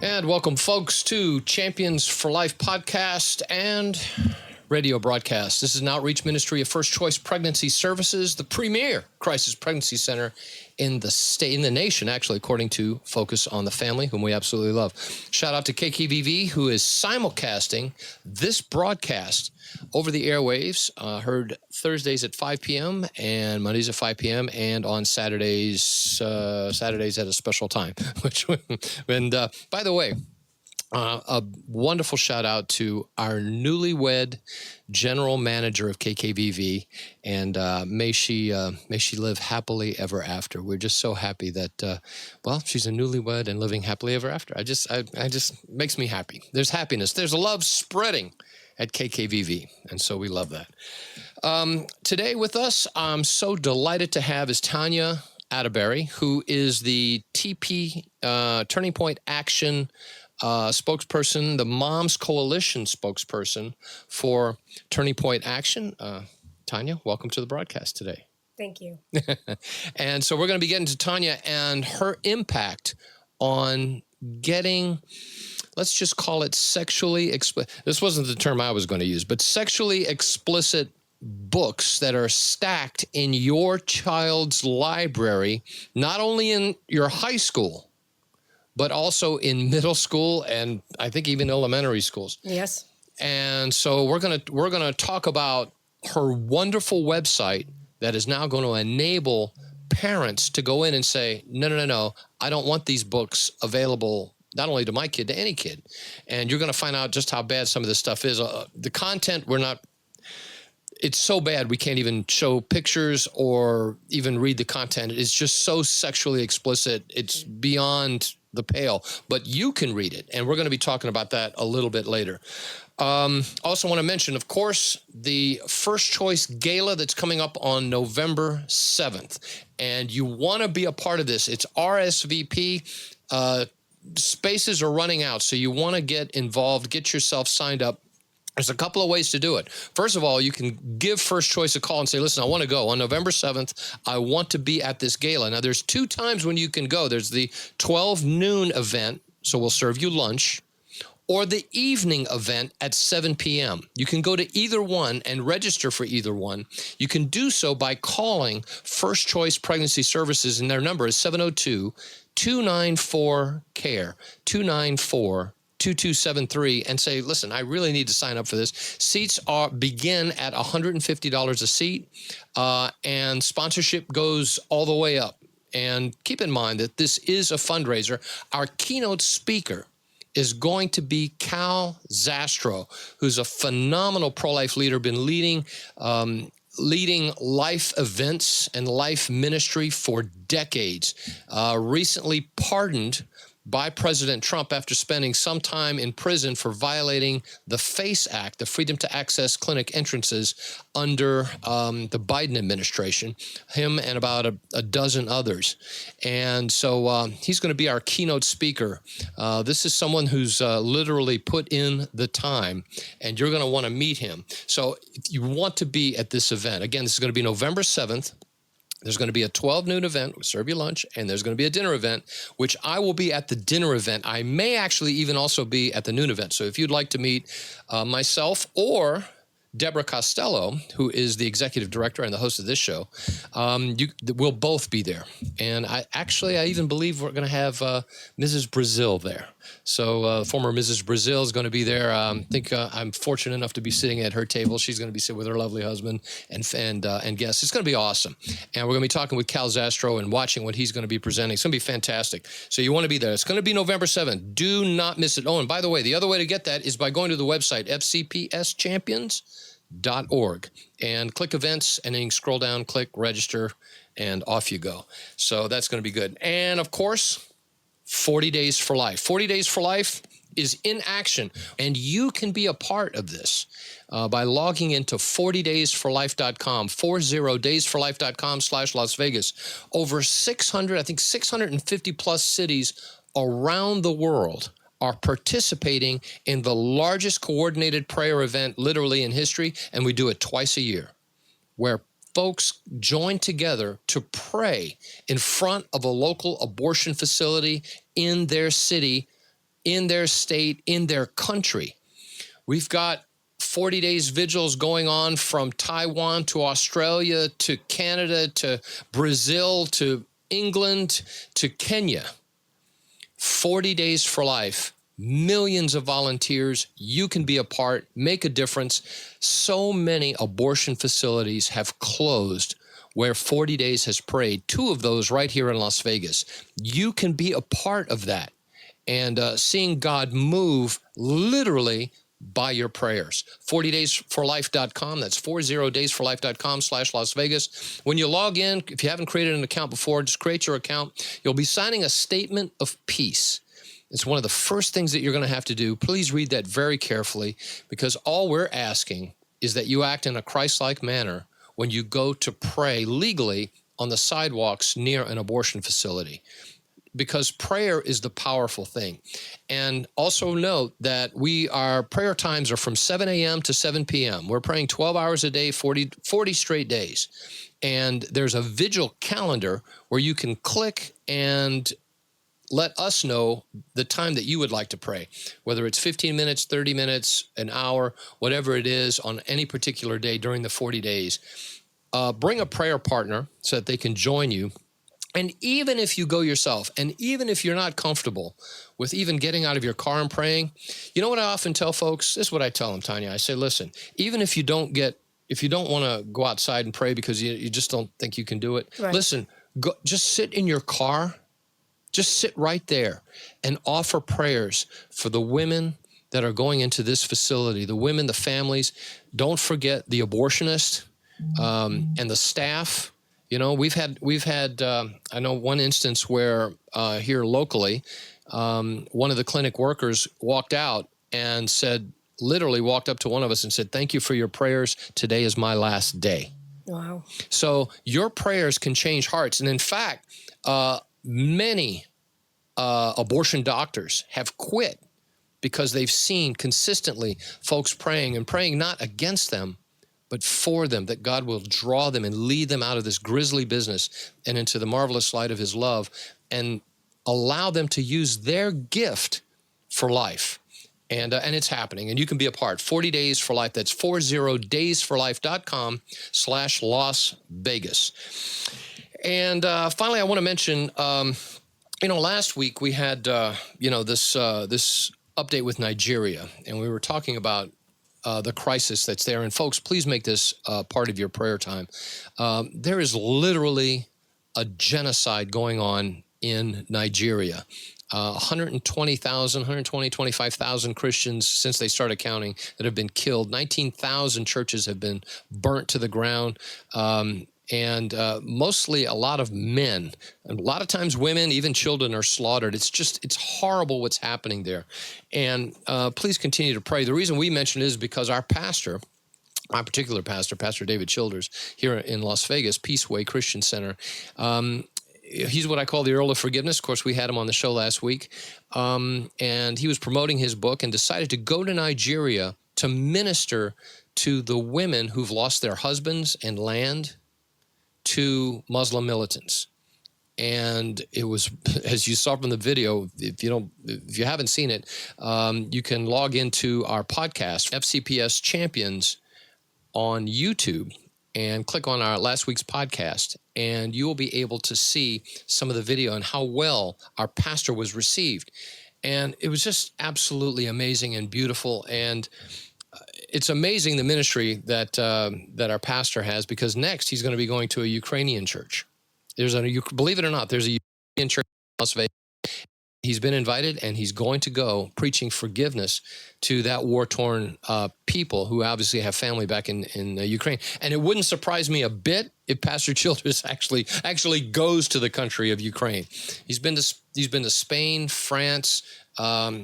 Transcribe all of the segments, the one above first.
And welcome, folks, to Champions for Life podcast and radio broadcast. This is an outreach ministry of First Choice Pregnancy Services, the premier crisis pregnancy center in the state, in the nation, actually, according to Focus on the Family, whom we absolutely love. Shout out to KKVV, who is simulcasting this broadcast over the airwaves, heard Thursdays at 5 p.m. and Mondays at 5 p.m. and on Saturdays at a special time. And by the way, a wonderful shout out to our newlywed general manager of KKVV, and may she live happily ever after. We're just so happy that she's a newlywed and living happily ever after. I just makes me happy. There's happiness. There's love spreading at KKVV, and so we love that. Today with us, I'm so delighted to have is Tanya Atterberry, who is the TP Turning Point Action spokesperson, the Moms Coalition spokesperson for Turning Point Action. Tanya, welcome to the broadcast today. Thank you. And so we're going to be getting to Tanya and her impact on getting, let's just call it sexually explicit. This wasn't the term I was going to use, but sexually explicit books that are stacked in your child's library, not only in your high school, but also in middle school and I think even elementary schools. Yes. And so we're gonna talk about her wonderful website that is now going to enable parents to go in and say, no, I don't want these books available not only to my kid, to any kid. And you're going to find out just how bad some of this stuff is. The content, it's so bad we can't even show pictures or even read the content. It's just so sexually explicit. It's beyond the pale, but you can read it. And we're going to be talking about that a little bit later. Also want to mention, of course, the First Choice Gala that's coming up on November 7th. And you want to be a part of this. It's RSVP. Spaces are running out, so you want to get involved, get yourself signed up. There's a couple of ways to do it. First of all, you can give First Choice a call and say, listen, I want to go. On November 7th, I want to be at this gala. Now, there's two times when you can go. There's the 12 noon event, so we'll serve you lunch, or the evening event at 7 p.m. You can go to either one and register for either one. You can do so by calling First Choice Pregnancy Services, and their number is 702-294-CARE, 294-2273, and say, listen, I really need to sign up for this. Seats begin at $150 a seat, and sponsorship goes all the way up. And keep in mind that this is a fundraiser. Our keynote speaker is going to be Cal Zastro, who's a phenomenal pro-life leader, been leading life events and life ministry for decades, recently pardoned by President Trump after spending some time in prison for violating the FACE Act, the Freedom to Access Clinic entrances under the Biden administration, him and about a dozen others. And so he's going to be our keynote speaker. This is someone who's literally put in the time, and you're going to want to meet him. So if you want to be at this event, again, this is going to be November 7th. There's going to be a 12 noon event, we'll serve you lunch, and there's going to be a dinner event, which I will be at the dinner event. I may actually even also be at the noon event. So if you'd like to meet myself or Deborah Costello, who is the executive director and the host of this show, we'll both be there. And I even believe we're going to have Mrs. Brazil there. So former Mrs. Brazil is going to be there. I think I'm fortunate enough to be sitting at her table. She's going to be sitting with her lovely husband and guests. It's going to be awesome. And we're going to be talking with Cal Zastro and watching what he's going to be presenting. It's going to be fantastic. So you want to be there. It's going to be November 7th. Do not miss it. Oh, and by the way, the other way to get that is by going to the website, fcpschampions.org, and click events, and then you can scroll down, click register, and off you go. So that's going to be good. And of course, 40 Days for Life. 40 Days for Life is in action, and you can be a part of this by logging into 40daysforlife.com, 40daysforlife.com/Las Vegas. Over 650 plus cities around the world are participating in the largest coordinated prayer event literally in history, and we do it twice a year, where folks join together to pray in front of a local abortion facility in their city in their state, in their country. We've got 40 days vigils going on from Taiwan to Australia to Canada to Brazil to England to Kenya. 40 days for life, millions of volunteers. You can be a part, make a difference. So many abortion facilities have closed where 40 Days has prayed. 2 of those right here in Las Vegas. You can be a part of that and seeing God move literally by your prayers. 40daysforlife.com. That's 40daysforlife.com/Las Vegas. When you log in, if you haven't created an account before, just create your account. You'll be signing a statement of peace. It's one of the first things that you're going to have to do. Please read that very carefully, because all we're asking is that you act in a Christ-like manner when you go to pray legally on the sidewalks near an abortion facility, because prayer is the powerful thing. And also note that our prayer times are from 7 a.m. to 7 p.m. We're praying 12 hours a day, 40 straight days. And there's a vigil calendar where you can click and let us know the time that you would like to pray, whether it's 15 minutes, 30 minutes, an hour, whatever it is on any particular day during the 40 days. Bring a prayer partner so that they can join you. And even if you go yourself, and even if you're not comfortable with even getting out of your car and praying, you know what I often tell folks? This is what I tell them, Tanya. I say, listen, even if you don't want to go outside and pray because you just don't think you can do it, right. Listen, just sit in your car, just sit right there and offer prayers for the women that are going into this facility, the women, the families. Don't forget the abortionist and the staff. You know, we've had. I know one instance where here locally, one of the clinic workers walked out and literally walked up to one of us and said, "Thank you for your prayers. Today is my last day." Wow. So your prayers can change hearts, and in fact, many abortion doctors have quit because they've seen consistently folks praying not against them, but for them, that God will draw them and lead them out of this grisly business and into the marvelous light of his love and allow them to use their gift for life. And it's happening, and you can be a part. 40 Days for Life. That's 40daysforlife.com/Las Vegas. And finally, I want to mention, last week we had, this update with Nigeria, and we were talking about the crisis that's there. And folks, please make this part of your prayer time. There is literally a genocide going on in Nigeria. 25,000 Christians since they started counting that have been killed. 19,000 churches have been burnt to the ground. And mostly a lot of men, and a lot of times women, even children are slaughtered. It's horrible what's happening there. And please continue to pray. The reason we mention it is because our pastor, my particular pastor, Pastor David Childers, here in Las Vegas, Peaceway Christian Center, he's what I call the Earl of Forgiveness. Of course, we had him on the show last week. And he was promoting his book and decided to go to Nigeria to minister to the women who've lost their husbands and land to Muslim militants. And it was, as you saw from the video, if you haven't seen it, you can log into our podcast, FCPS Champions, on YouTube, and click on our last week's podcast, and you will be able to see some of the video and how well our pastor was received. And it was just absolutely amazing and beautiful. And it's amazing the ministry that our pastor has, because next he's going to be going to a Ukrainian church. Believe it or not, there's a Ukrainian church in Las Vegas. He's been invited, and he's going to go preaching forgiveness to that war-torn people who obviously have family back in Ukraine. And it wouldn't surprise me a bit if Pastor Childers actually goes to the country of Ukraine. He's been to Spain, France.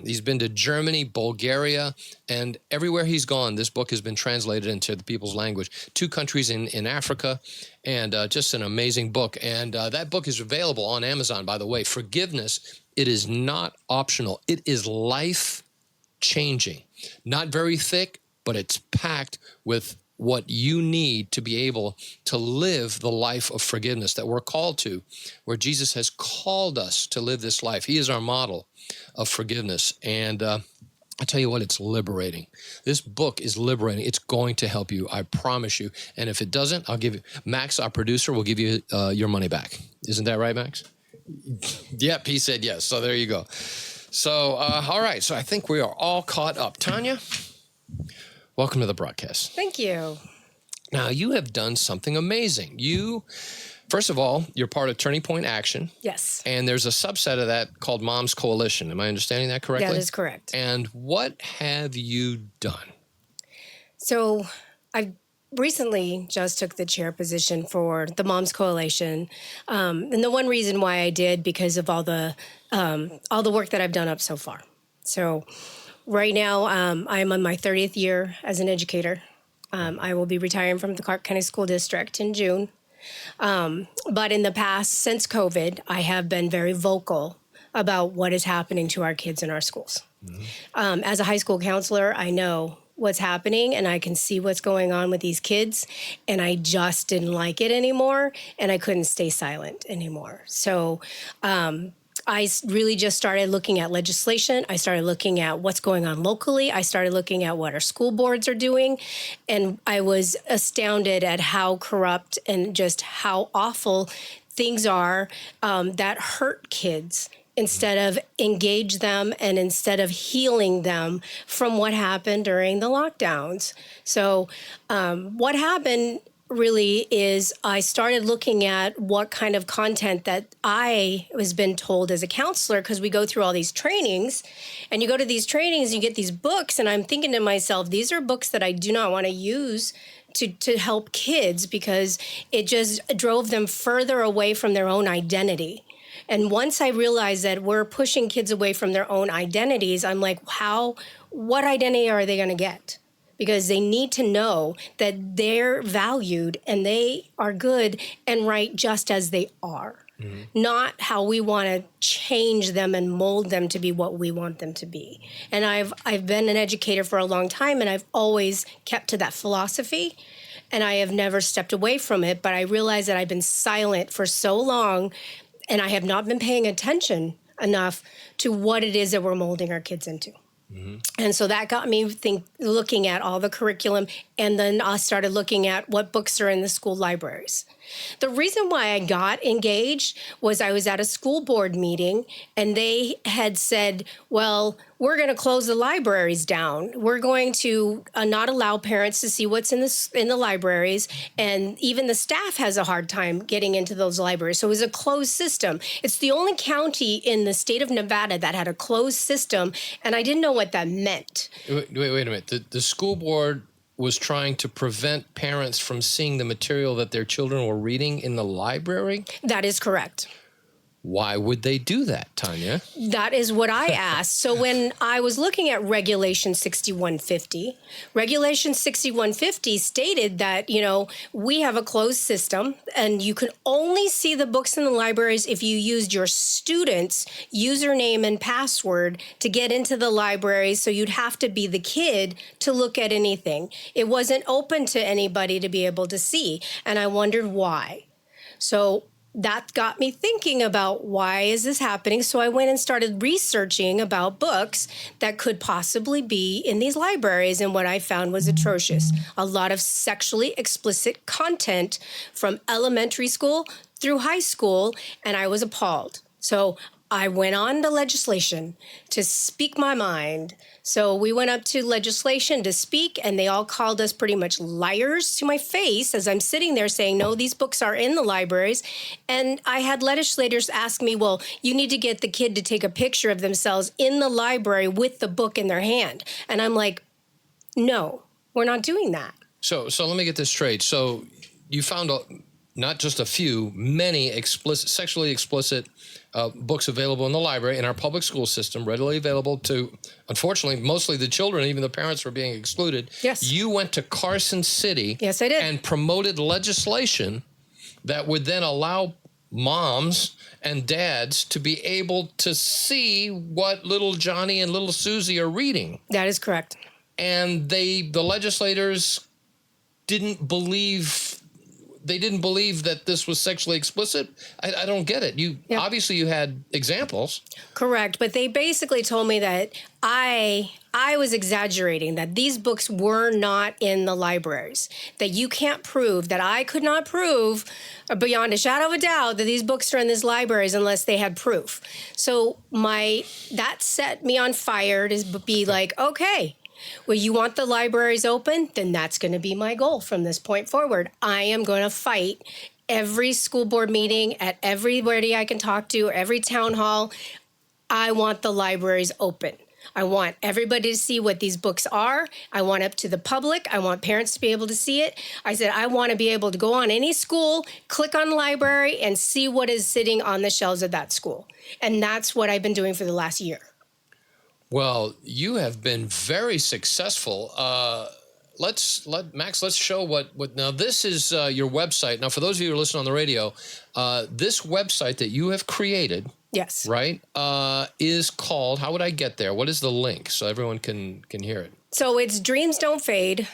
He's been to Germany, Bulgaria, and everywhere he's gone, this book has been translated into the people's language. 2 countries in Africa, and just an amazing book. And that book is available on Amazon, by the way. Forgiveness, it is not optional. It is life-changing. Not very thick, but it's packed with what you need to be able to live the life of forgiveness that we're called to, where Jesus has called us to live this life. He is our model of forgiveness. And I tell you what, it's liberating. This book is liberating. It's going to help you, I promise you. And if it doesn't, I'll give you, Max, our producer, will give you your money back. Isn't that right, Max? Yep, he said yes. So there you go. So, all right. So I think we are all caught up. Tanya, welcome to the broadcast. Thank you. Now, you have done something amazing. First of all, you're part of Turning Point Action. Yes. And there's a subset of that called Moms Coalition. Am I understanding that correctly? That is correct. And what have you done? So I recently just took the chair position for the Moms Coalition. And the one reason why I did, because of all the work that I've done up so far. So right now, I'm on my 30th year as an educator. I will be retiring from the Clark County School District in June. But in the past, since COVID, I have been very vocal about what is happening to our kids in our schools. Mm-hmm. As a high school counselor, I know what's happening and I can see what's going on with these kids, and I just didn't like it anymore, and I couldn't stay silent anymore. So I really just started looking at legislation. I started looking at what's going on locally. I started looking at what our school boards are doing. And I was astounded at how corrupt and just how awful things are that hurt kids instead of engage them and instead of healing them from what happened during the lockdowns. So what happened really is I started looking at what kind of content that I was been told as a counselor, because we go through all these trainings, and you go to these trainings, you get these books, and I'm thinking to myself, these are books that I do not want to use to help kids, because it just drove them further away from their own identity. And once I realized that we're pushing kids away from their own identities, I'm like, what identity are they going to get? Because they need to know that they're valued and they are good and right just as they are, not how we want to change them and mold them to be what we want them to be. And I've been an educator for a long time, and I've always kept to that philosophy, and I have never stepped away from it. But I realize that I've been silent for so long, and I have not been paying attention enough to what it is that we're molding our kids into. Mm-hmm. And so that got me looking at all the curriculum, and then I started looking at what books are in the school libraries. The reason why I got engaged was I was at a school board meeting, and they had said, well, we're going to close the libraries down. We're going to not allow parents to see what's in the libraries, and even the staff has a hard time getting into those libraries. So it was a closed system. It's the only county in the state of Nevada that had a closed system, and I didn't know what that meant. Wait a minute. The school board was trying to prevent parents from seeing the material that their children were reading in the library? That is correct. Why would they do that, Tanya? That is what I asked. So when I was looking at Regulation 6150, Regulation 6150 stated that, we have a closed system, and you can only see the books in the libraries if you used your student's username and password to get into the library. So you'd have to be the kid to look at anything. It wasn't open to anybody to be able to see. And I wondered why. So that got me thinking about, why is this happening? So I went and started researching about books that could possibly be in these libraries, and what I found was atrocious. A lot of sexually explicit content from elementary school through high school, and I was appalled. So I went on to legislation to speak my mind. So we went up to legislation to speak, and they all called us pretty much liars to my face as I'm sitting there saying, no, these books are in the libraries. And I had legislators ask me, well, you need to get the kid to take a picture of themselves in the library with the book in their hand. And I'm like, no, we're not doing that. So let me get this straight. So you found not just a few, many sexually explicit books available in the library in our public school system, readily available to, unfortunately, mostly the children. Even the parents were being excluded. Yes. You went to Carson City. Yes, I did. And promoted legislation that would then allow moms and dads to be able to see what little Johnny and little Susie are reading. That is correct. And the legislators didn't believe that this was sexually explicit? I don't get it. Obviously you had examples. Correct, but they basically told me that I was exaggerating, that these books were not in the libraries, that you can't prove, that I could not prove beyond a shadow of a doubt that these books are in these libraries unless they had proof. So that set me on fire to be like, okay, well, you want the libraries open? Then that's going to be my goal from this point forward. I am going to fight every school board meeting, at everybody I can talk to, every town hall. I want the libraries open. I want everybody to see what these books are. I want up to the public. I want parents to be able to see it. I said, I want to be able to go on any school, click on library, and see what is sitting on the shelves of that school. And that's what I've been doing for the last year. Well, you have been very successful. Max, let's show what now this is your website. Now, for those of you who are listening on the radio, this website that you have created, yes, right, is called, how would I get there? What is the link so everyone can hear it? So it's Dreams Don't Fade,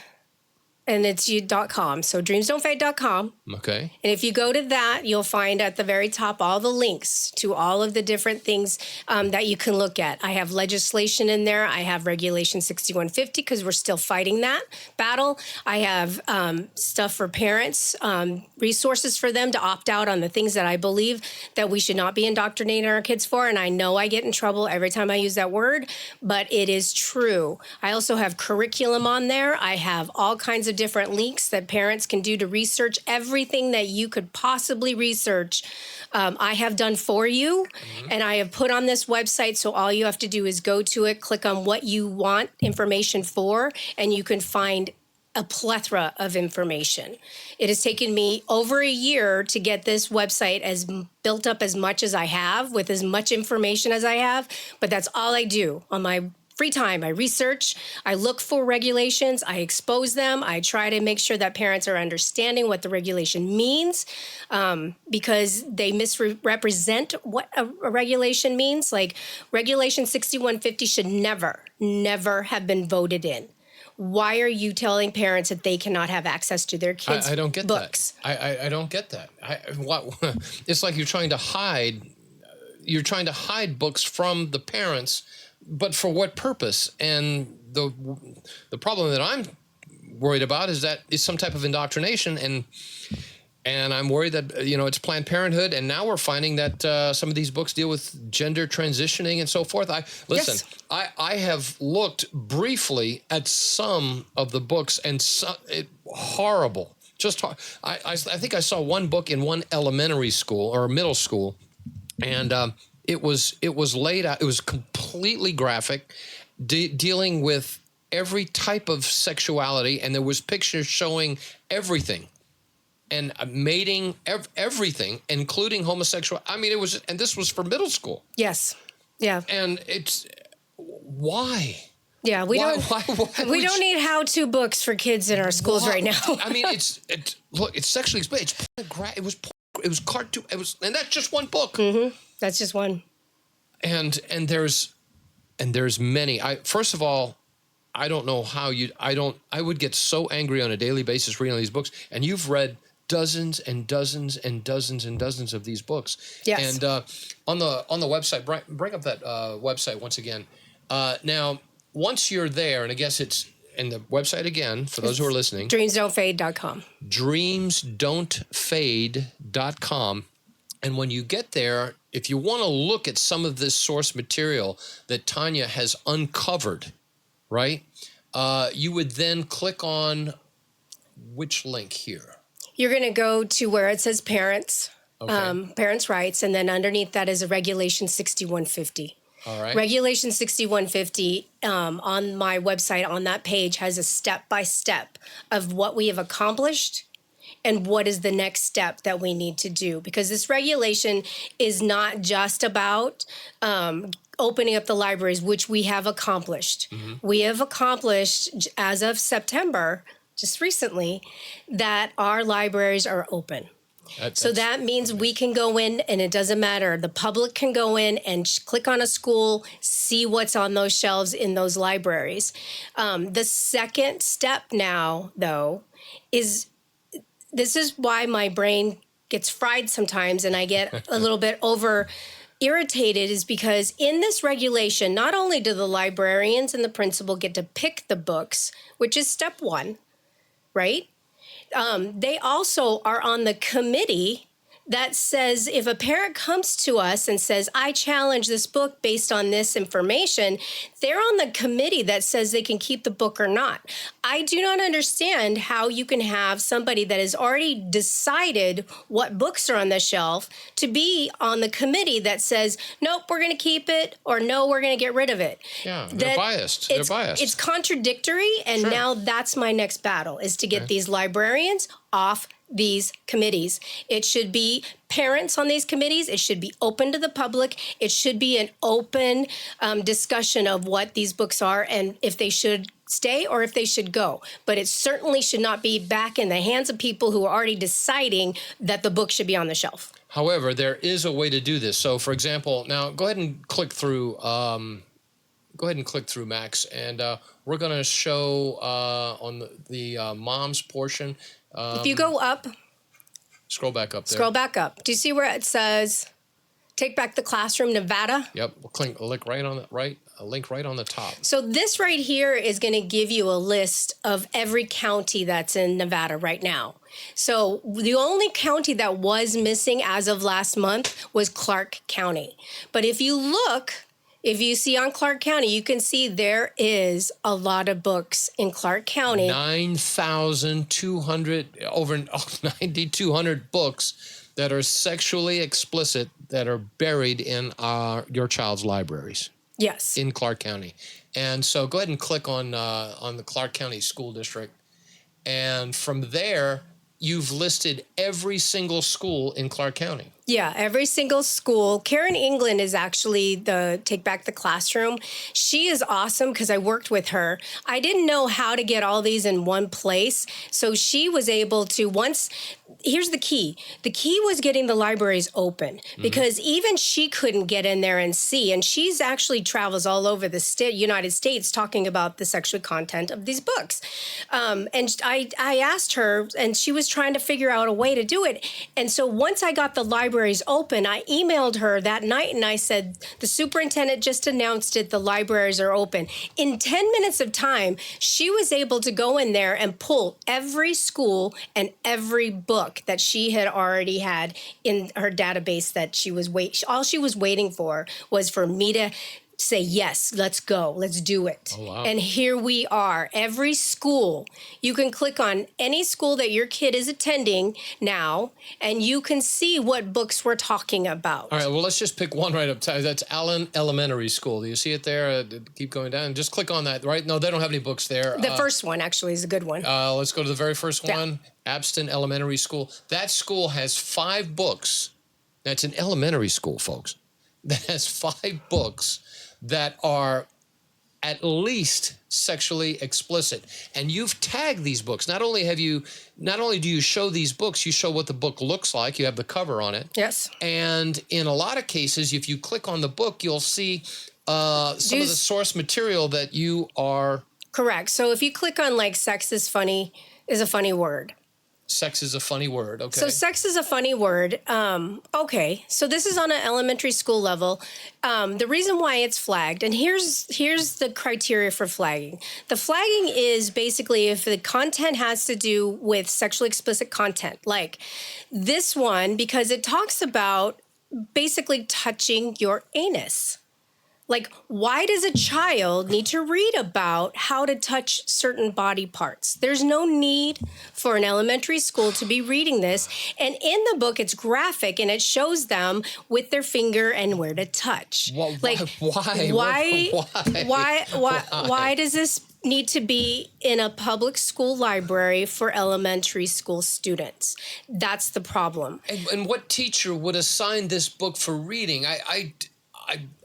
and it's .com. So dreamsdon'tfade.com. Okay. And if you go to that, you'll find at the very top all the links to all of the different things that you can look at. I have legislation in there. I have Regulation 6150 because we're still fighting that battle. I have stuff for parents, resources for them to opt out on the things that I believe that we should not be indoctrinating our kids for. And I know I get in trouble every time I use that word, but it is true. I also have curriculum on there. I have all kinds of different links that parents can do to research everything that you could possibly research. I have done for you, and I have put on this website, so all you have to do is go to it, click on what you want information for, and you can find a plethora of information. It has taken me over a year to get this website as built up as much as I have, with as much information as I have, but that's all I do on my free time. I research, I look for regulations, I expose them, I try to make sure that parents are understanding what the regulation means, because they misrepresent what a regulation means. Like Regulation 6150 should never have been voted in. Why are you telling parents that they cannot have access to their kids' I don't get books? that. I don't get that. It's like you're trying to hide books from the parents. But for what purpose? And the problem that I'm worried about is that it's some type of indoctrination, and I'm worried that it's Planned Parenthood, and now we're finding that some of these books deal with gender transitioning and so forth. Yes. I have looked briefly at some of the books, and horrible. I think I saw one book in one elementary school or middle school, and it was laid out. It was completely graphic, dealing with every type of sexuality, and there was pictures showing everything, and mating, everything, including homosexual. I mean, and this was for middle school. Yes. Yeah. And why? Yeah, we don't need how-to books for kids in our schools right now. I mean, it's sexually explicit. It was cartoon. And that's just one book. Mm-hmm. That's just one. And there's many. First of all, I don't know how I would get so angry on a daily basis reading these books. And you've read dozens and dozens and dozens and dozens of these books. Yes. And on the website, bring up that website once again. Now, once you're there, and I guess it's in the website again for those who are listening. Dreamsdon'tfade.com. Dreamsdon'tfade.com. And when you get there, if you want to look at some of this source material that Tanya has uncovered, right, you would then click on which link here? You're going to go to where it says parents, parents' rights, and then underneath that is a Regulation 6150. All right. Regulation 6150 on my website, on that page, has a step-by-step of what we have accomplished and what is the next step that we need to do. Because this regulation is not just about opening up the libraries, which we have accomplished. Mm-hmm. We have accomplished, as of September, just recently, that our libraries are open. So that means we can go in, and it doesn't matter. The public can go in and click on a school, see what's on those shelves in those libraries. The second step now, though, is this is why my brain gets fried sometimes and I get a little bit over irritated, is because in this regulation, not only do the librarians and the principal get to pick the books, which is step one, right? They also are on the committee that says if a parent comes to us and says, I challenge this book based on this information, they're on the committee that says they can keep the book or not. I do not understand how you can have somebody that has already decided what books are on the shelf to be on the committee that says, nope, we're going to keep it, or no, we're going to get rid of it. Yeah, they're biased. They're biased. It's contradictory, and now that's my next battle, is to get these librarians off these committees. It should be parents on these committees. It should be open to the public. It should be an open discussion of what these books are and if they should stay or if they should go. But it certainly should not be back in the hands of people who are already deciding that the book should be on the shelf. However, there is a way to do this. So, for example, now go ahead and click through. Max, and we're going to show on the mom's portion. If you go up, scroll back up there. Scroll back up. Do you see where it says Take Back the Classroom, Nevada? Yep. We'll link right on the top. So this right here is going to give you a list of every county that's in Nevada right now. So the only county that was missing as of last month was Clark County. But if you see on Clark County, you can see there is a lot of books in Clark County. 9,200, over 9,200 books that are sexually explicit that are buried in your child's libraries. Yes. In Clark County. And so go ahead and click on the Clark County School District. And from there, you've listed every single school in Clark County. Yeah, every single school. Karen England is actually the Take Back the Classroom. She is awesome because I worked with her. I didn't know how to get all these in one place. So she was able to here's the key. The key was getting the libraries open because even she couldn't get in there and see. And she's actually travels all over the United States talking about the sexual content of these books. And I asked her, and she was trying to figure out a way to do it. And so once I got the libraries open, I emailed her that night and I said, the superintendent just announced it, the libraries are open. In 10 minutes of time, she was able to go in there and pull every school and every book that she had already had in her database that all she was waiting for was for me to say, yes, let's go, let's do it. Oh, wow. And here we are. Every school, you can click on any school that your kid is attending now, and you can see what books we're talking about. All right, well, let's just pick one right up top. That's Allen Elementary School. Do you see it there? Keep going down. Just click on that, right? No, they don't have any books there. The first one, actually, is a good one. Let's go to the very first one, Abston Elementary School. That school has 5 books. That's an elementary school, folks. That has 5 books that are at least sexually explicit. And you've tagged these books. Not only do you show these books, you show what the book looks like. You have the cover on it. Yes. And in a lot of cases, if you click on the book, you'll see some of the source material that you are... Correct. So if you click on sex is a funny word. Sex is a funny word. Okay. So sex is a funny word. Okay. So this is on an elementary school level. The reason why it's flagged, and here's the criteria for flagging. The flagging is basically if the content has to do with sexually explicit content, like this one, because it talks about basically touching your anus. Like, why does a child need to read about how to touch certain body parts? There's no need for an elementary school to be reading this. And in the book, it's graphic and it shows them with their finger and where to touch. Well, Why does this need to be in a public school library for elementary school students? That's the problem. And what teacher would assign this book for reading?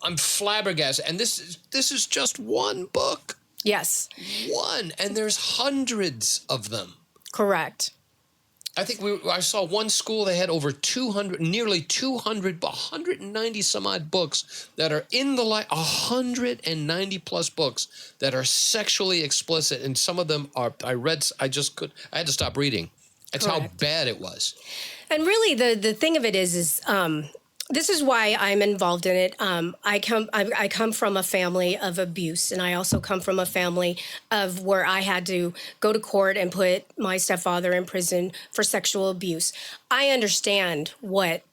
I'm flabbergasted. And this is just one book. Yes. One. And there's hundreds of them. Correct. I think I saw one school, they had over 200, nearly 200, 190 some odd books that are in the 190 plus books that are sexually explicit. And some of them are, I had to stop reading. That's how Correct. bad it was. And really, the thing of it is this is why I'm involved in it. I come from a family of abuse, and I also come from a family of where I had to go to court and put my stepfather in prison for sexual abuse. I understand what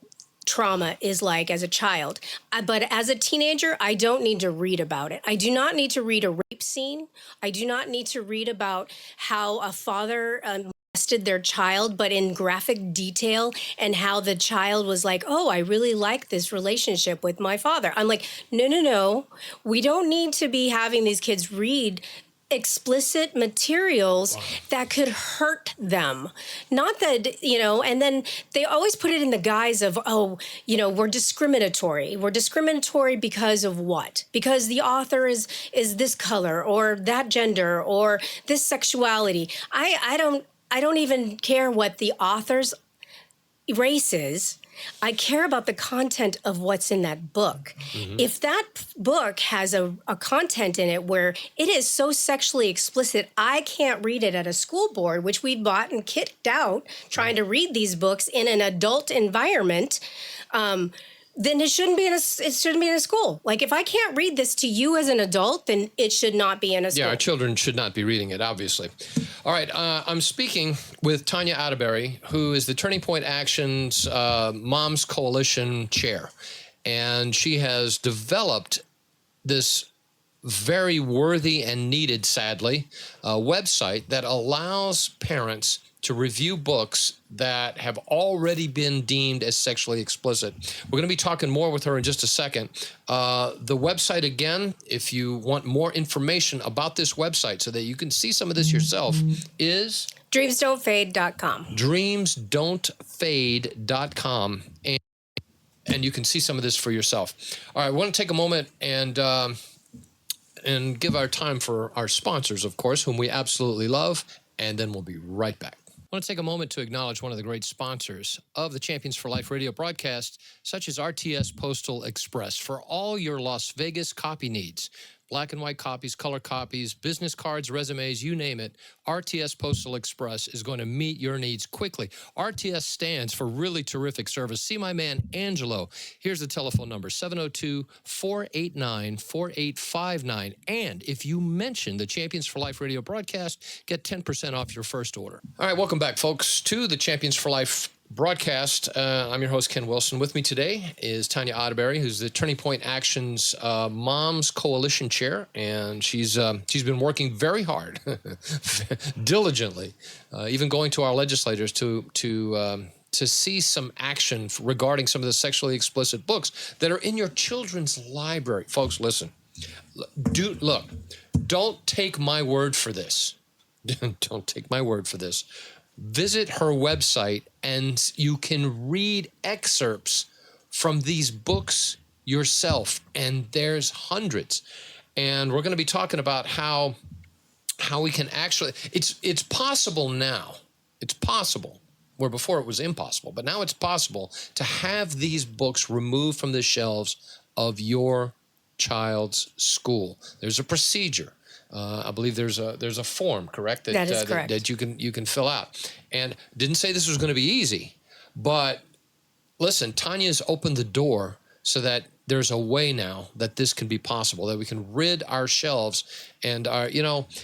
trauma is like as a child. But as a teenager, I don't need to read about it. I do not need to read a rape scene. I do not need to read about how a father molested their child, but in graphic detail, and how the child was like, oh, I really like this relationship with my father. I'm like, no. We don't need to be having these kids read explicit materials that could hurt them. Not that, and then they always put it in the guise of, we're discriminatory. We're discriminatory because of what? Because the author is this color or that gender or this sexuality. I don't even care what the author's race is. I care about the content of what's in that book. Mm-hmm. If that book has a content in it where it is so sexually explicit, I can't read it at a school board, which we bought and kicked out trying to read these books in an adult environment. Then it shouldn't be in a school. Like, if I can't read this to you as an adult, then it should not be in a school. Yeah, our children should not be reading it, obviously. All right, I'm speaking with Tanya Atterberry, who is the Turning Point Action's Moms Coalition chair. And she has developed this very worthy and needed, sadly, website that allows parents to review books that have already been deemed as sexually explicit. We're going to be talking more with her in just a second. The website, again, if you want more information about this website so that you can see some of this yourself, is dreamsdon'tfade.com. dreamsdon'tfade.com. And you can see some of this for yourself. All right, I want to take a moment and give our time for our sponsors, of course, whom we absolutely love, and then we'll be right back. I want to take a moment to acknowledge one of the great sponsors of the Champions for Life radio broadcast, such as RTS Postal Express, for all your Las Vegas copy needs. Black and white copies, color copies, business cards, resumes, you name it. RTS Postal Express is going to meet your needs quickly. RTS stands for really terrific service. See my man, Angelo. Here's the telephone number, 702-489-4859. And if you mention the Champions for Life radio broadcast, get 10% off your first order. All right, welcome back, folks, to the Champions for Life broadcast. I'm your host, Ken Wilson. With me today is Tanya Atterberry, who's the Turning Point Action's Moms Coalition chair, and she's been working very hard, diligently, even going to our legislators to see some action regarding some of the sexually explicit books that are in your children's library. Folks, listen. Don't take my word for this. Don't take my word for this. Visit her website and you can read excerpts from these books yourself. And there's hundreds. And we're going to be talking about how we can actually, it's possible now. It's possible, where before it was impossible, but now it's possible to have these books removed from the shelves of your child's school. There's a procedure. I believe there's a form, correct? That is correct. That you can fill out. And didn't say this was going to be easy, but listen, Tanya's opened the door so that there's a way now that this can be possible, that we can rid our shelves. And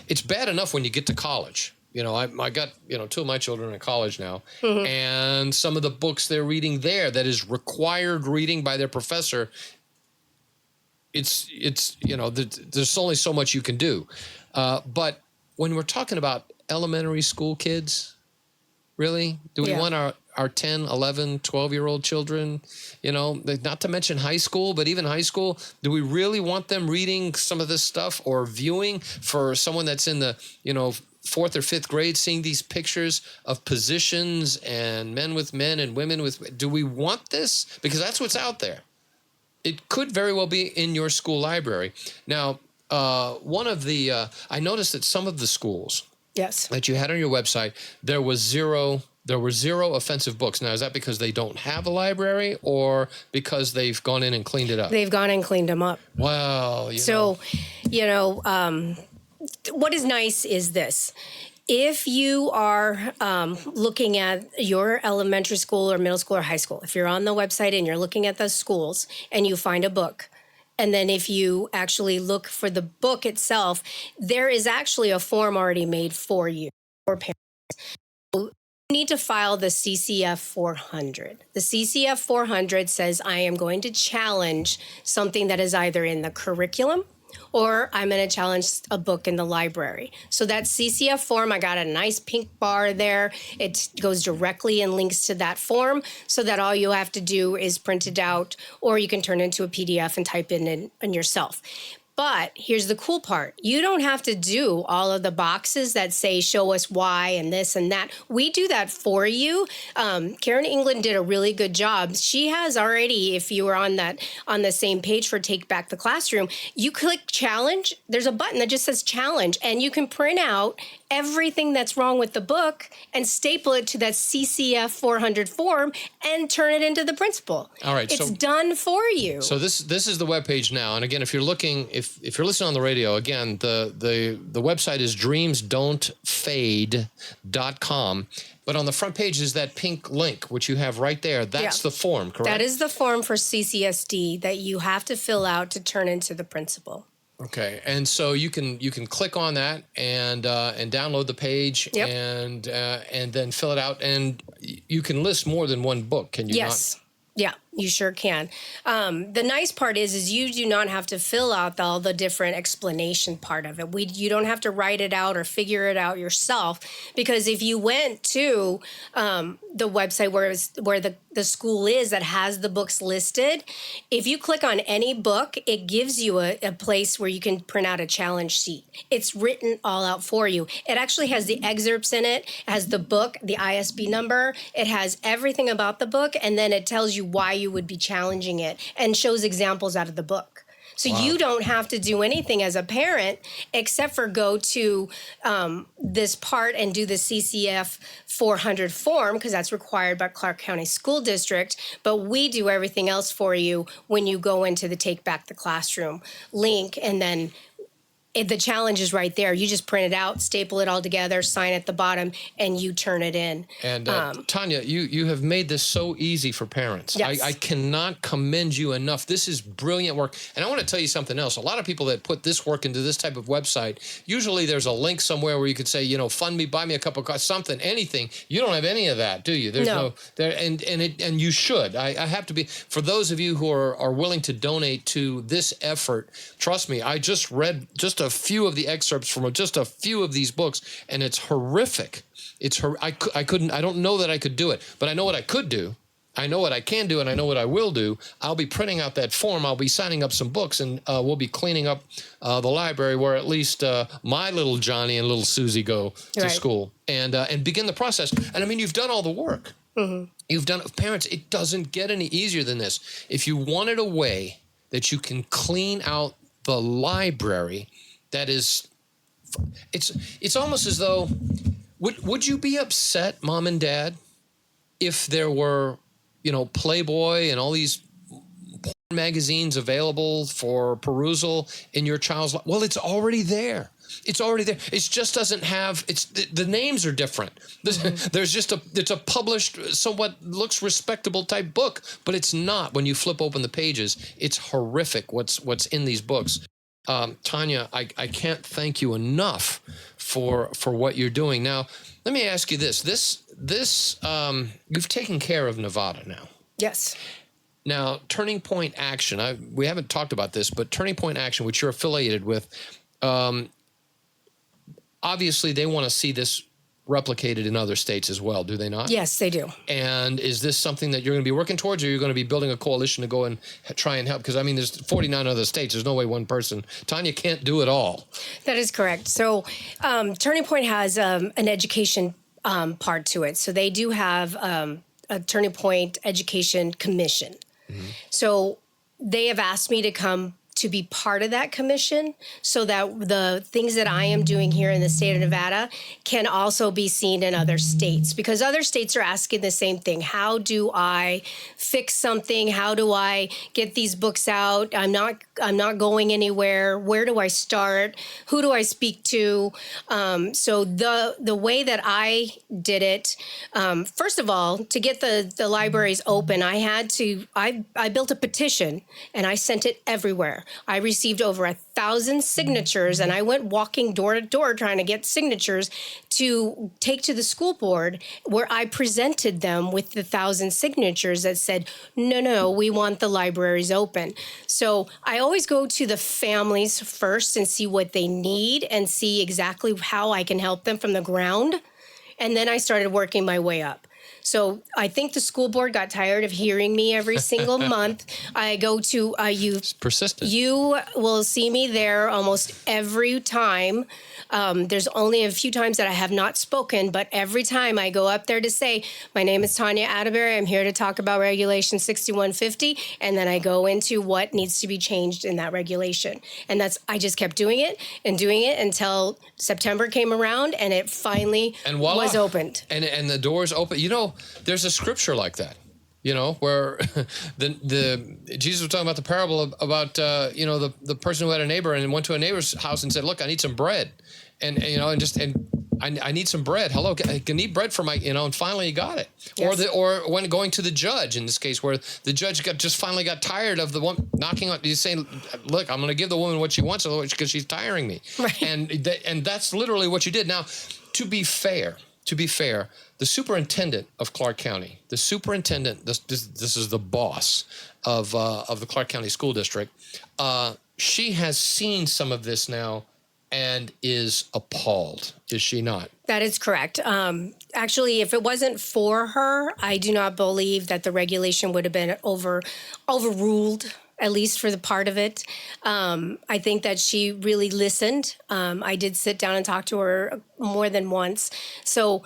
it's bad enough when you get to college. I got, two of my children in college now, mm-hmm. and some of the books they're reading there that is required reading by their professor. It's there's only so much you can do. But when we're talking about elementary school kids, really, do we want our 10, 11, 12-year-old children, not to mention high school, but even high school, do we really want them reading some of this stuff or viewing for someone that's in the, fourth or fifth grade, seeing these pictures of positions and men with men and women with, do we want this? Because that's what's out there. It could very well be in your school library. Now, one of the, I noticed that some of the schools yes. that you had on your website, there was zero There were 0 offensive books. Now, is that because they don't have a library or because they've gone in and cleaned it up? They've gone and cleaned them up. Well, what is nice is this. If you are looking at your elementary school or middle school or high school, if you're on the website and you're looking at the schools and you find a book, and then if you actually look for the book itself, there is actually a form already made for you, for parents. You need to file the CCF 400. The CCF 400 says I am going to challenge something that is either in the curriculum or I'm going to challenge a book in the library. So that CCF form, I got a nice pink bar there. It goes directly and links to that form so that all you have to do is print it out, or you can turn it into a PDF and type in yourself. But here's the cool part. You don't have to do all of the boxes that say, show us why and this and that. We do that for you. Karen England did a really good job. She has already, if you were on the same page for Take Back the Classroom, you click challenge. There's a button that just says challenge, and you can print out everything that's wrong with the book and staple it to that CCF 400 form and turn it into the principal. All right. It's done for you. So this is the webpage now. And again, if you're looking, if you're listening on the radio, again, the website is dreamsdon'tfade.com. But on the front page is that pink link, which you have right there. That's the form, correct? That is the form for CCSD that you have to fill out to turn into the principal. Okay, and so you can click on that and download the page and then fill it out, and you can list more than one book. Can you? Yes. Yeah, you sure can. The nice part is you do not have to fill out all the different explanation part of it. You don't have to write it out or figure it out yourself, because if you went to the website where the school is that has the books listed, if you click on any book, it gives you a place where you can print out a challenge sheet. It's written all out for you. It actually has the excerpts in it, it has the book, the ISB number, it has everything about the book, and then it tells you why you would be challenging it and shows examples out of the book. So you don't have to do anything as a parent except for go to this part and do the CCF 400 form, because that's required by Clark County School District. But we do everything else for you when you go into the Take Back the Classroom link, and then the challenge is right there. You just print it out, staple it all together, sign at the bottom, and you turn it in. And Tanya, you have made this so easy for parents. Yes. I cannot commend you enough. This is brilliant work. And I want to tell you something else. A lot of people that put this work into this type of website, usually there's a link somewhere where you could say, fund me, buy me a cup of coffee, something, anything. You don't have any of that, do you? There's no there, and you should. I have to be, for those of you who are willing to donate to this effort, trust me, I just read just a few of the excerpts from just a few of these books, and it's horrific. I don't know that I could do it, but I know what I could do. I know what I can do, and I know what I will do. I'll be printing out that form. I'll be signing up some books, and we'll be cleaning up the library where at least my little Johnny and little Susie go to school, and begin the process. And I mean, you've done all the work. Mm-hmm. You've done it. Parents, it doesn't get any easier than this. If you wanted a way that you can clean out the library, that is, it's almost as though, would you be upset, Mom and Dad, if there were, Playboy and all these porn magazines available for perusal in your child's life? Well, it's already there. It's already there. It just doesn't have, the names are different. There's just it's a published, somewhat looks respectable type book, but it's not. When you flip open the pages, it's horrific what's in these books. Tanya, I can't thank you enough for what you're doing. Now, let me ask you this. This you've taken care of Nevada now. Yes. Now, Turning Point Action, we haven't talked about this, but Turning Point Action, which you're affiliated with, obviously they want to see this replicated in other states as well, do they not? Yes, they do. And is this something that you're going to be working towards, or you're going to be building a coalition to go and try and help? Because, I mean, there's 49 other states. There's no way one person. Tanya can't do it all. That is correct. So Turning Point has an education part to it. So they do have a Turning Point Education Commission. Mm-hmm. So they have asked me to come to be part of that commission so that the things that I am doing here in the state of Nevada can also be seen in other states, because other states are asking the same thing. How do I fix something? How do I get these books out? I'm not going anywhere. Where do I start? Who do I speak to? So the way that I did it, first of all, to get the libraries open, I built a petition and I sent it everywhere. I received over 1,000 signatures, and I went walking door to door trying to get signatures to take to the school board, where I presented them with the 1,000 signatures that said, no, we want the libraries open. So I always go to the families first and see what they need and see exactly how I can help them from the ground. And then I started working my way up. So I think the school board got tired of hearing me every single month. I go to It's persistent. You will see me there almost every time. There's only a few times that I have not spoken, but every time I go up there to say, my name is Tanya Atterberry. I'm here to talk about Regulation 6150. And then I go into what needs to be changed in that regulation. And I just kept doing it until September came around, and it finally was opened. And the doors open. You know, there's a scripture like that, you know, where Jesus was talking about the parable about the person who had a neighbor and went to a neighbor's house and said, look, I need some bread. And I need some bread. Hello, I can eat bread for my, and finally he got it. Yes. Or when going to the judge, in this case, where the judge finally got tired of the one knocking on, he's saying, look, I'm going to give the woman what she wants because she's tiring me. Right. And that's literally what you did. Now, to be fair, the superintendent of Clark County, this is the boss of the Clark County School District. She has seen some of this now and is appalled, is she not? That is correct. Actually, if it wasn't for her, I do not believe that the regulation would have been overruled, at least for the part of it. I think that she really listened. I did sit down and talk to her more than once. So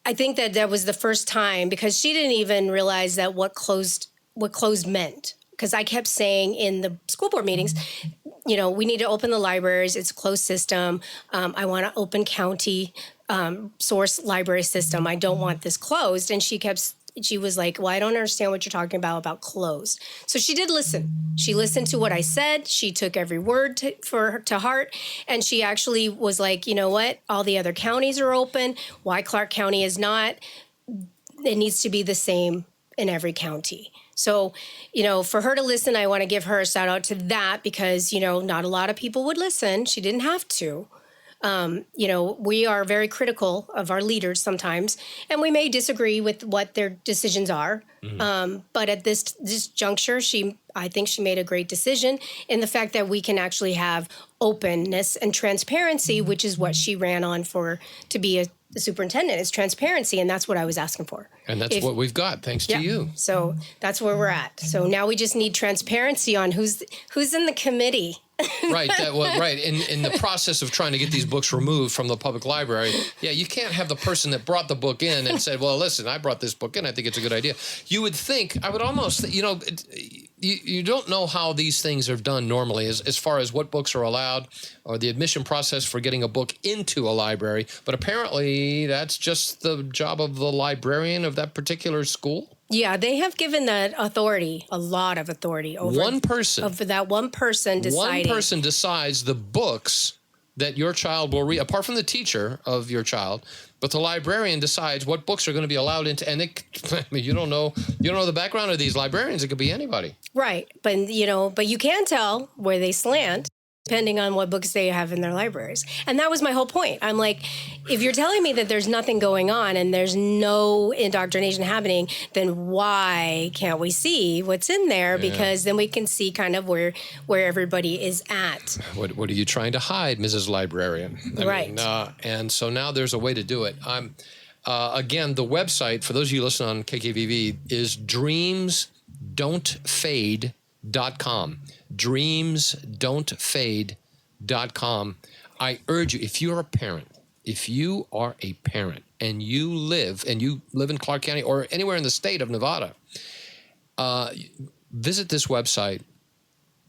I think that was the first time, because she didn't even realize that what closed meant. Because I kept saying in the school board meetings, we need to open the libraries. It's a closed system. I want to open county source library system. I don't want this closed. And she was like, well, I don't understand what you're talking about closed. So she did listen. She listened to what I said. She took every word to heart. And she actually was like, you know what? All the other counties are open. Why Clark County is not? It needs to be the same in every county. So, for her to listen, I want to give her a shout out to that, because, not a lot of people would listen. She didn't have to. We are very critical of our leaders sometimes, and we may disagree with what their decisions are. Mm-hmm. But at this juncture, I think she made a great decision in the fact that we can actually have openness and transparency, which is what she ran on for to be the superintendent, is transparency, and that's what I was asking for. And that's what we've got, thanks to you. So that's where we're at. So now we just need transparency on who's in the committee. Right. Right. In the process of trying to get these books removed from the public library, you can't have the person that brought the book in and said, well, listen, I brought this book in. I think it's a good idea. You would think, I would almost, you don't know how these things are done normally as far as what books are allowed or the admission process for getting a book into a library. But apparently that's just the job of the librarian of that particular school. Yeah, they have given that authority, a lot of authority over one person. Over that one person deciding. One person decides the books that your child will read, apart from the teacher of your child, but the librarian decides what books are going to be allowed into. And you don't know the background of these librarians. It could be anybody. Right, but you can tell where they slant, depending on what books they have in their libraries. And that was my whole point. I'm like, if you're telling me that there's nothing going on and there's no indoctrination happening, then why can't we see what's in there? Yeah. Because then we can see kind of where everybody is at. What are you trying to hide, Mrs. Librarian? Right. And so now there's a way to do it. Again, the website, for those of you listening on KKVV, is dreamsdon'tfade.com. dreamsdon'tfade.com. I urge you, if you are a parent and you live in Clark County or anywhere in the state of Nevada, visit this website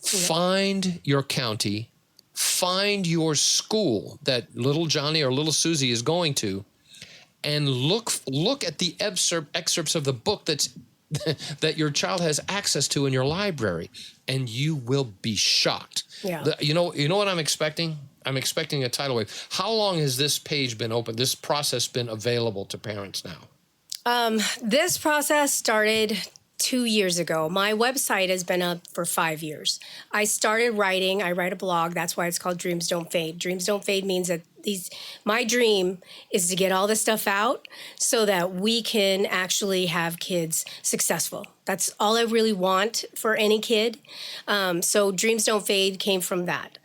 find your county, find your school that little Johnny or little Susie is going to, and look at the excerpts of the book that your child has access to in your library, and you will be shocked. Yeah. You know what I'm expecting? I'm expecting a tidal wave. How long has this page been open, this process been available to parents now? This process started 2 years ago. My website has been up for 5 years. I started writing. I write a blog. That's why it's called Dreams Don't Fade. Dreams Don't Fade means that my dream is to get all this stuff out so that we can actually have kids successful. That's all I really want for any kid. So Dreams Don't Fade came from that.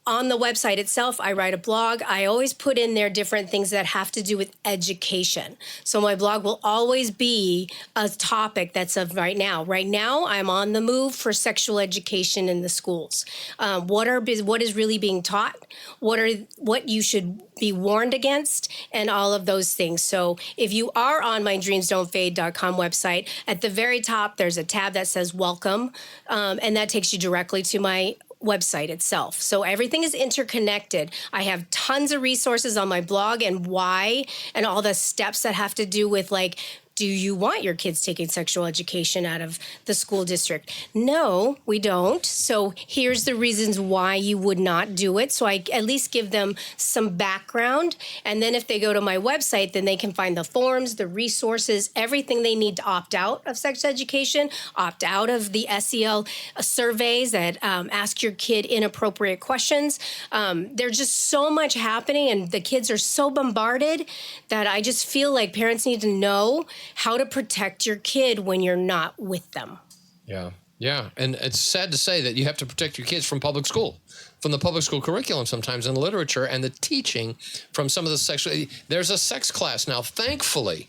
On the website itself, I write a blog. I always put in there different things that have to do with education. So my blog will always be a topic that's of right now. Right now, I'm on the move for sexual education in the schools. What is really being taught? What you should be warned against, and all of those things. So if you are on my dreamsdon'tfade.com website, at the very top, there's a tab that says welcome, and that takes you directly to my website itself. So everything is interconnected. I have tons of resources on my blog and why, and all the steps that have to do with, like, do you want your kids taking sexual education out of the school district? No, we don't. So here's the reasons why you would not do it. So I at least give them some background. And then if they go to my website, then they can find the forms, the resources, everything they need to opt out of sex education, opt out of the SEL surveys that ask your kid inappropriate questions. There's just so much happening, and the kids are so bombarded that I just feel like parents need to know how to protect your kid when you're not with them. Yeah. Yeah. And it's sad to say that you have to protect your kids from public school, from the public school curriculum sometimes, and the literature and the teaching from some of the sexual. There's a sex class now, thankfully,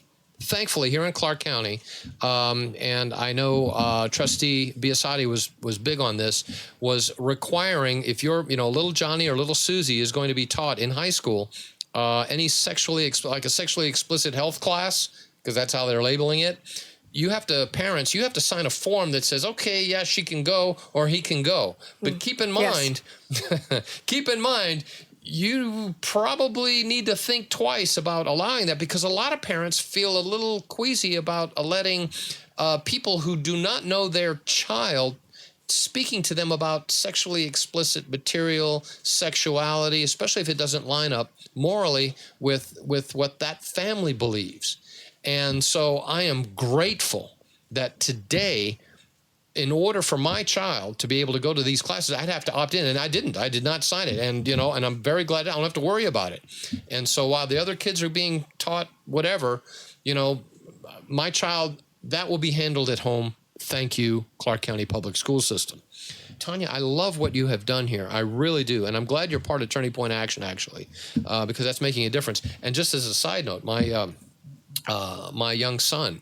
here in Clark County. And I know Trustee Biasotti was big on this, was requiring, if you're, little Johnny or little Susie is going to be taught in high school, any like a sexually explicit health class, because that's how they're labeling it, you have to sign a form that says, okay, yeah, she can go or he can go. But keep in mind, you probably need to think twice about allowing that, because a lot of parents feel a little queasy about letting people who do not know their child speaking to them about sexually explicit material, sexuality, especially if it doesn't line up morally with what that family believes. And so I am grateful that today, in order for my child to be able to go to these classes, I'd have to opt in, and I didn't. I did not sign it, and and I'm very glad I don't have to worry about it. And so while the other kids are being taught whatever, my child, that will be handled at home. Thank you, Clark County Public School System. Tanya, I love what you have done here. I really do. And I'm glad you're part of Turning Point Action, actually, because that's making a difference. And just as a side note, my young son,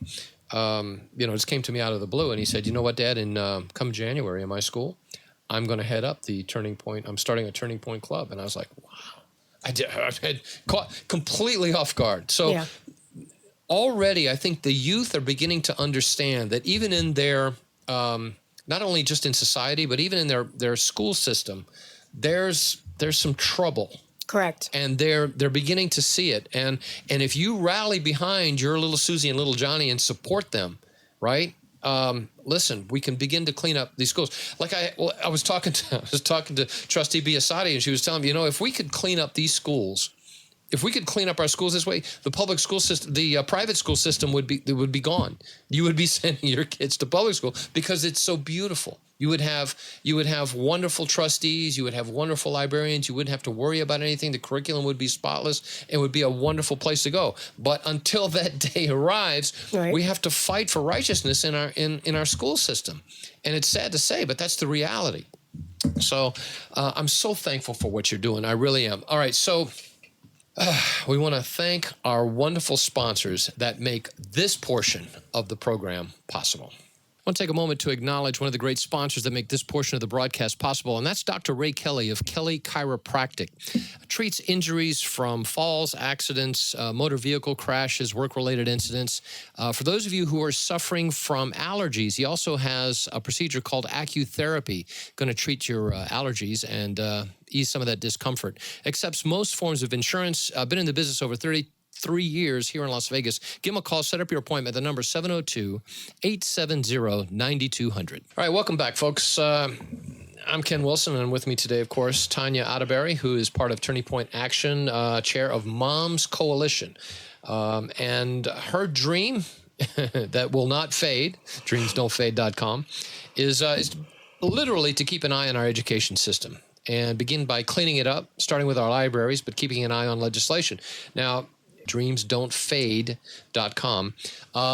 just came to me out of the blue, and he said, "You know what, Dad, come January in my school, I'm going to head up the Turning Point. I'm starting a Turning Point club." And I was like, wow. I had caught completely off guard. So yeah. Already, I think the youth are beginning to understand that even in their, not only just in society, but even in their school system, there's some trouble. Correct. And they're beginning to see it. And if you rally behind your little Susie and little Johnny and support them, right? Listen, we can begin to clean up these schools. Like I was talking to Trustee Biasotti, and she was telling me, if we could clean up these schools, if we could clean up our schools this way, the public school system, the private school system would be gone. You would be sending your kids to public school because it's so beautiful. You would have wonderful trustees. You would have wonderful librarians. You wouldn't have to worry about anything. The curriculum would be spotless. It would be a wonderful place to go. But until that day arrives, right, we have to fight for righteousness in our school system. And it's sad to say, but that's the reality. So I'm so thankful for what you're doing. I really am. All right, so we want to thank our wonderful sponsors that make this portion of the program possible. I want to take a moment to acknowledge one of the great sponsors that make this portion of the broadcast possible, and that's Dr. Ray Kelly of Kelly Chiropractic. Treats injuries from falls, accidents, motor vehicle crashes, work-related incidents. For those of you who are suffering from allergies, he also has a procedure called acutherapy, going to treat your allergies and ease some of that discomfort. Accepts most forms of insurance. Been in the business over 33 years here in Las Vegas. Give him a call. Set up your appointment. The number is 702-870-9200. All right, welcome back, folks. I'm Ken Wilson, and with me today, of course, Tanya Atterberry, who is part of Turning Point Action, chair of Moms Coalition. And her dream that will not fade, dreamsdon'tfade.com, is literally to keep an eye on our education system and begin by cleaning it up, starting with our libraries, but keeping an eye on legislation. Now, dreamsdon'tfade.com.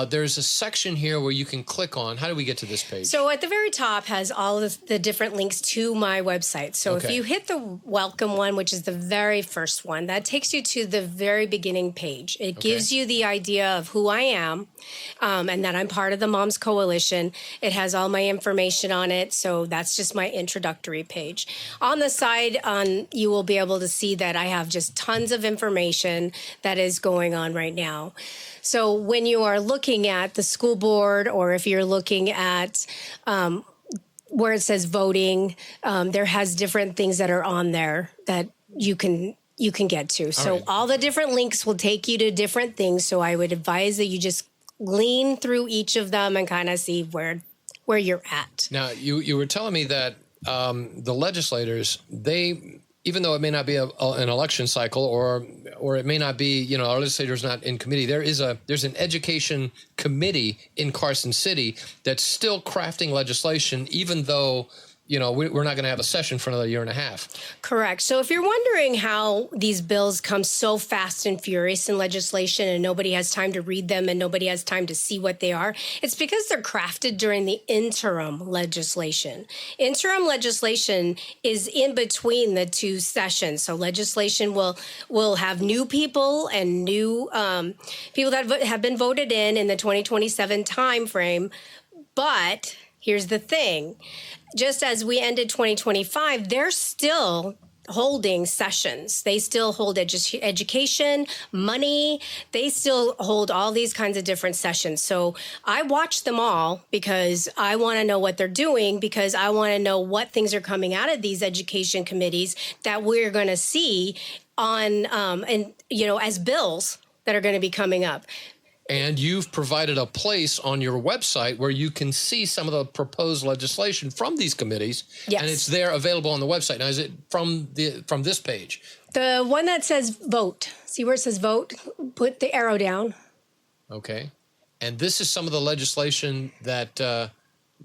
There's a section here where you can click on. How do we get to this page? So at the very top has all of the different links to my website. So if you hit the welcome one, which is the very first one, that takes you to the very beginning page. It gives you the idea of who I am and that I'm part of the Moms Coalition. It has all my information on it. So that's just my introductory page. On the side, you will be able to see that I have just tons of information that is going on right now. So when you are looking at the school board, or if you're looking at where it says voting, there has different things that are on there that you can get to. So all the different links will take you to different things. So I would advise that you just lean through each of them and kind of see where you're at. Now, you were telling me that the legislators, they, even though it may not be an election cycle, or it may not be, our legislators not in committee, there's an education committee in Carson City that's still crafting legislation, even though we're not going to have a session for another year and a half. Correct. So if you're wondering how these bills come so fast and furious in legislation and nobody has time to read them and nobody has time to see what they are, it's because they're crafted during the interim legislation. Interim legislation is in between the two sessions. So legislation will have new people and new people that have been voted in the 2027 timeframe. But here's the thing. Just as we ended 2025, they're still holding sessions. They still hold education, money. They still hold all these kinds of different sessions. So I watch them all because I want to know what they're doing, because I want to know what things are coming out of these education committees that we're going to see on, as bills that are going to be coming up. And you've provided a place on your website where you can see some of the proposed legislation from these committees. Yes. And it's there available on the website. Now, is it from this page? The one that says vote. See where it says vote? Put the arrow down. Okay. And this is some of the legislation that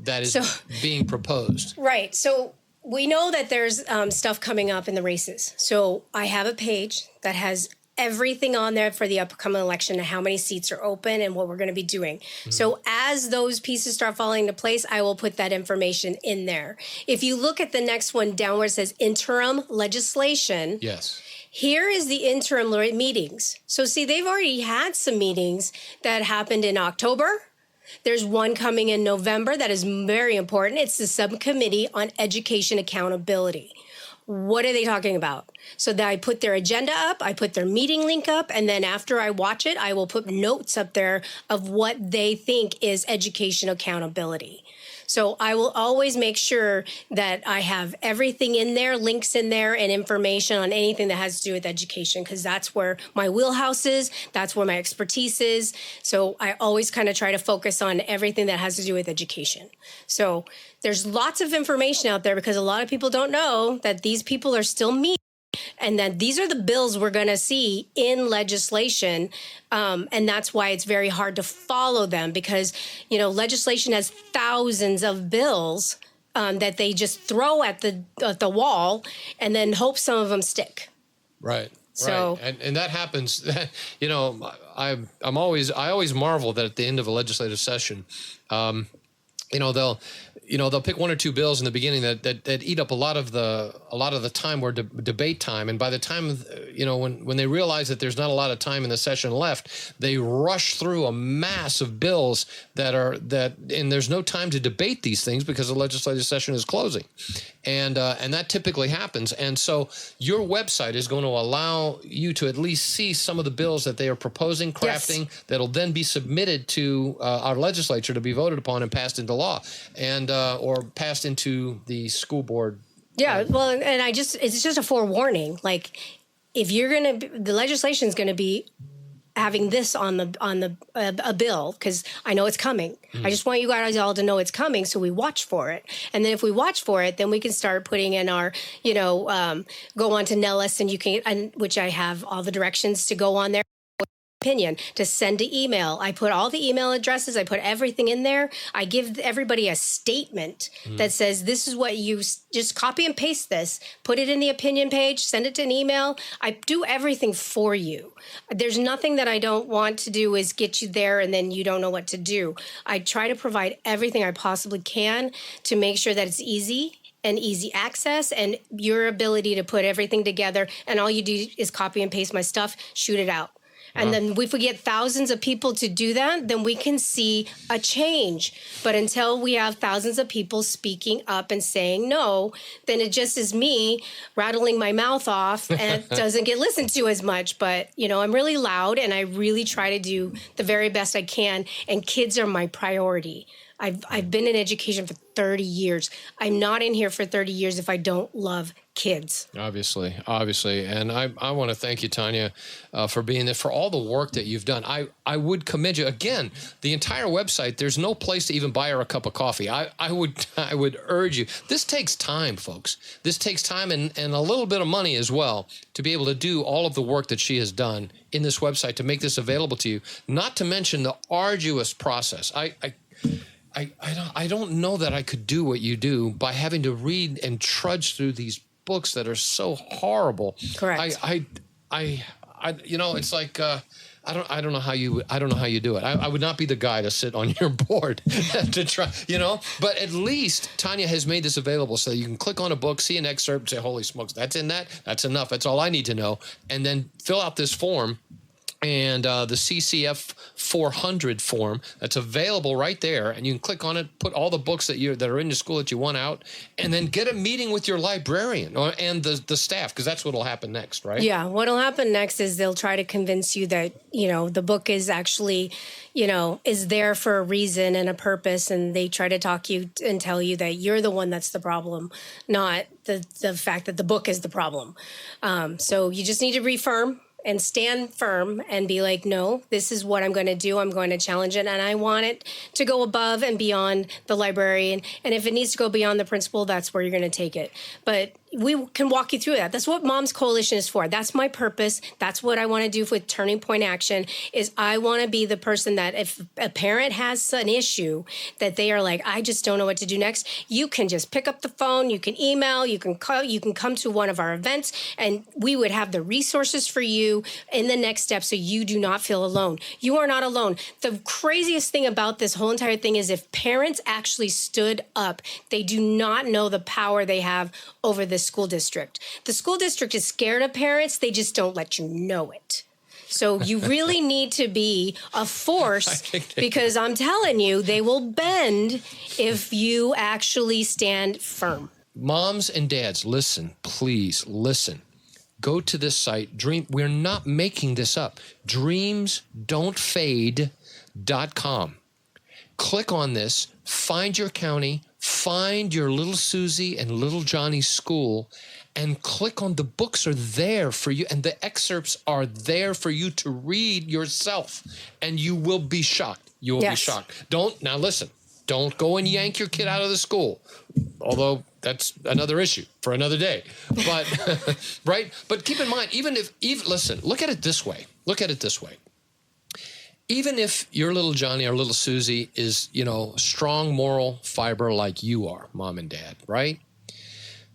is being proposed. Right. So we know that there's stuff coming up in the races. So I have a page that has everything on there for the upcoming election and how many seats are open and what we're going to be doing. Mm-hmm. So as those pieces start falling into place, I will put that information in there. If you look at the next one down where it says interim legislation. Yes. Here is the interim meetings. So see, they've already had some meetings that happened in October. There's one coming in November that is very important. It's the Subcommittee on Education Accountability. What are they talking about? So that I put their agenda up, I put their meeting link up, and then after I watch it, I will put notes up there of what they think is education accountability. So I will always make sure that I have everything in there, links in there, and information on anything that has to do with education, because that's where my wheelhouse is, that's where my expertise is. So I always kind of try to focus on everything that has to do with education. So there's lots of information out there because a lot of people don't know that these people are still meeting. And that these are the bills we're going to see in legislation. And that's why it's very hard to follow them because, legislation has thousands of bills that they just throw at the wall and then hope some of them stick. Right. So, right. And that happens, I always marvel that at the end of a legislative session, they'll pick one or two bills in the beginning that eat up a lot of the time or debate time. And by the time, when they realize that there's not a lot of time in the session left, they rush through a mass of bills and there's no time to debate these things because the legislative session is closing. And that typically happens. And so your website is going to allow you to at least see some of the bills that they are proposing, crafting, that'll then be submitted to our legislature to be voted upon and passed into law, and or passed into the school board. Yeah, well, and it's just a forewarning. Like, if the legislation is going to be having this on a bill, because I know it's coming. I just want you guys all to know it's coming, so we watch for it. And then if we watch for it, then we can start putting in our, go on to Nellis, and which I have all the directions to go on there. Opinion, to send an email. I put all the email addresses, I put everything in there. I give everybody a statement that says, this is what you just copy and paste this, put it in the opinion page, send it to an email. I do everything for you. There's nothing that I don't want to do is get you there and then you don't know what to do. I try to provide everything I possibly can to make sure that it's easy and easy access and your ability to put everything together. And all you do is copy and paste my stuff, shoot it out. And then if we get thousands of people to do that, then we can see a change. But until we have thousands of people speaking up and saying no, then it just is me rattling my mouth off and it doesn't get listened to as much. But, I'm really loud and I really try to do the very best I can. And kids are my priority. I've been in education for 30 years. I'm not in here for 30 years if I don't love kids. Obviously. And I want to thank you, Tanya, for being there, for all the work that you've done. I would commend you. Again, the entire website, there's no place to even buy her a cup of coffee. I would urge you. This takes time, folks. This takes time and a little bit of money as well to be able to do all of the work that she has done in this website to make this available to you, not to mention the arduous process. I don't know that I could do what you do by having to read and trudge through these books that are so horrible. Correct. It's like I don't know how you do it. I would not be the guy to sit on your board to try, But at least Tanya has made this available so you can click on a book, see an excerpt, say, "Holy smokes, that's in that. That's enough. That's all I need to know," and then fill out this form. And the CCF 400 form that's available right there, and you can click on it, put all the books that are in your school that you want out, and then get a meeting with your librarian and the staff, because that's what'll happen next, right? Yeah, what'll happen next is they'll try to convince you that the book is actually is there for a reason and a purpose, and they try to talk you and tell you that you're the one that's the problem, not the fact that the book is the problem. So you just need to reaffirm and stand firm and be like, no, this is what I'm going to do. I'm going to challenge it. And I want it to go above and beyond the librarian. And if it needs to go beyond the principal, that's where you're going to take it. But we can walk you through that. That's what Moms Coalition is for. That's my purpose. That's what I want to do with Turning Point Action is I want to be the person that if a parent has an issue that they are like, I just don't know what to do next, you can just pick up the phone, you can email, you can call, you can come to one of our events, and we would have the resources for you in the next step so you do not feel alone. You are not alone. The craziest thing about this whole entire thing is if parents actually stood up, they do not know the power they have over this school district. The school district is scared of parents. They just don't let you know it. So you really need to be a force because I'm telling you, they will bend if you actually stand firm. Moms and dads, listen, please listen. Go to this site. We're not making this up. Dreamsdon'tfade.com. Click on this, find your county, find your little Susie and little Johnny's school, and click on the books are there for you, and the excerpts are there for you to read yourself, and you will be shocked. You will be shocked. Now listen, don't go and yank your kid out of the school, although that's another issue for another day. But right? But keep in mind, listen, look at it this way. Even if your little Johnny or little Susie is, strong moral fiber like you are, mom and dad, right?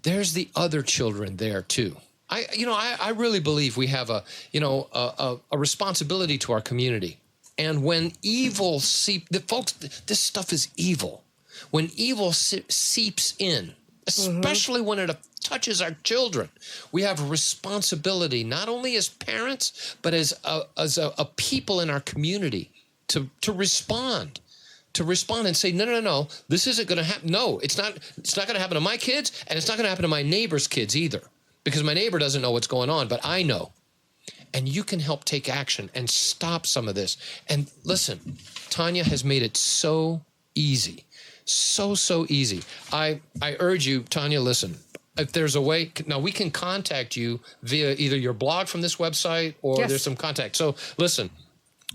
There's the other children there too. I really believe we have a responsibility to our community. And when folks, this stuff is evil. when evil seeps in, especially when it touches our children, we have a responsibility, not only as parents, but as a people in our community to respond. To respond and say, no, this isn't going to happen. No, it's not going to happen to my kids, and it's not going to happen to my neighbor's kids either, because my neighbor doesn't know what's going on, but I know. And you can help take action and stop some of this. And listen, Tanya has made it so easy. So easy. I urge you, Tanya, listen, if there's a way, now we can contact you via either your blog from this website or there's some contact. So listen,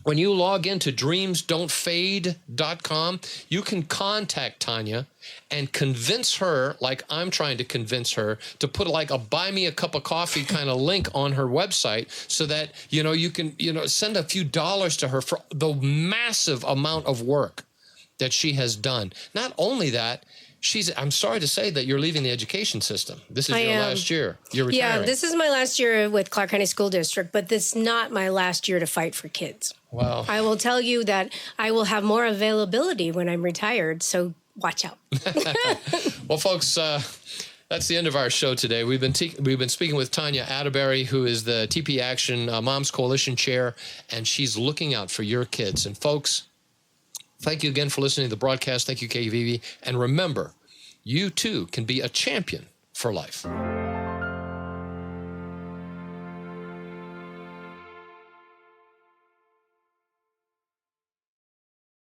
when you log into dreamsdon'tfade.com, you can contact Tanya and convince her, like I'm trying to convince her, to put like a buy me a cup of coffee kind of link on her website so that, you can, send a few dollars to her for the massive amount of work that she has done. Not only that, I'm sorry to say that you're leaving the education system. This is your last year. You're retiring. Yeah, this is my last year with Clark County School District, but this is not my last year to fight for kids. Wow. I will tell you that I will have more availability when I'm retired, so watch out. Well, folks, that's the end of our show today. We've been speaking with Tanya Atterberry, who is the TP Action Moms Coalition Chair, and she's looking out for your kids. And folks, thank you again for listening to the broadcast. Thank you, KVV. And remember, you too can be a champion for life.